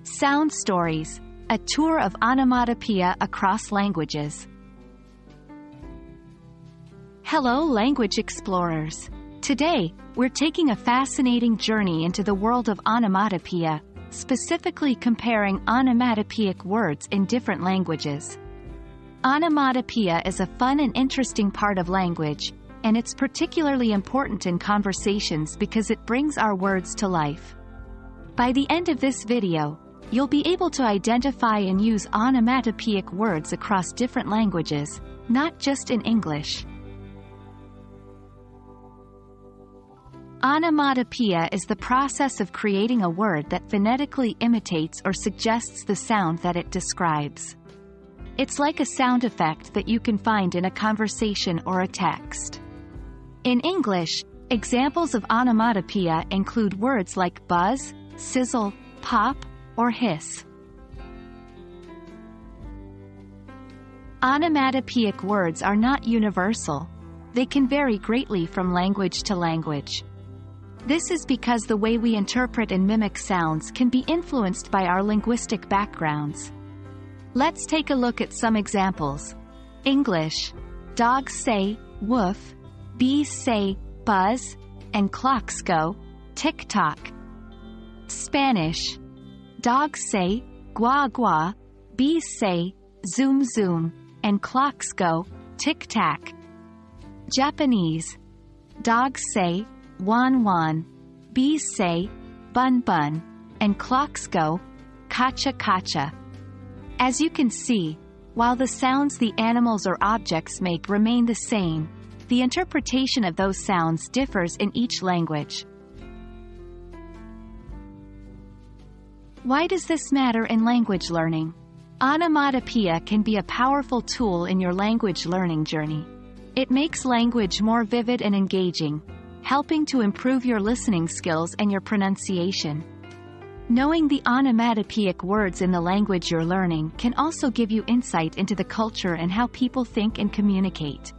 Sound Stories, a tour of onomatopoeia across languages. Hello, language explorers. Today, we're taking a fascinating journey into the world of onomatopoeia, specifically comparing onomatopoeic words in different languages. Onomatopoeia is a fun and interesting part of language, and it's particularly important in conversations because it brings our words to life. By the end of this video, you'll be able to identify and use onomatopoeic words across different languages, not just in English. Onomatopoeia is the process of creating a word that phonetically imitates or suggests the sound that it describes. It's like a sound effect that you can find in a conversation or a text. In English, examples of onomatopoeia include words like buzz, sizzle, pop, or hiss. Onomatopoeic words are not universal. They can vary greatly from language to language. This is because the way we interpret and mimic sounds can be influenced by our linguistic backgrounds. Let's take a look at some examples. English: dogs say woof, bees say buzz, and clocks go tick-tock. Spanish: dogs say gua gua, bees say zoom zoom, and clocks go tick-tack. Japanese: dogs say wan wan, bees say bun bun, and clocks go kacha kacha. As you can see, while the sounds the animals or objects make remain the same, the interpretation of those sounds differs in each language. Why does this matter in language learning? Onomatopoeia can be a powerful tool in your language learning journey. It makes language more vivid and engaging, helping to improve your listening skills and your pronunciation. Knowing the onomatopoeic words in the language you're learning can also give you insight into the culture and how people think and communicate.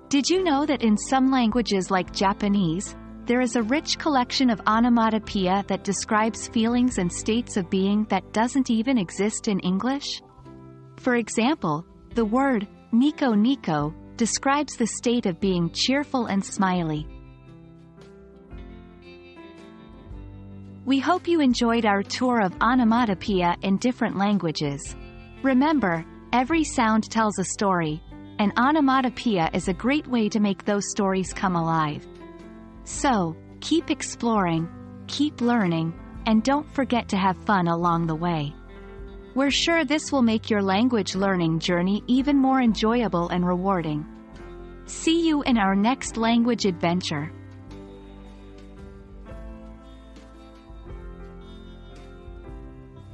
Did you know that in some languages like Japanese, there is a rich collection of onomatopoeia that describes feelings and states of being that doesn't even exist in English? For example, the word nico nico describes the state of being cheerful and smiley. We hope you enjoyed our tour of onomatopoeia in different languages. Remember, every sound tells a story, and onomatopoeia is a great way to make those stories come alive. So, keep exploring, keep learning, and don't forget to have fun along the way. We're sure this will make your language learning journey even more enjoyable and rewarding. See you in our next language adventure.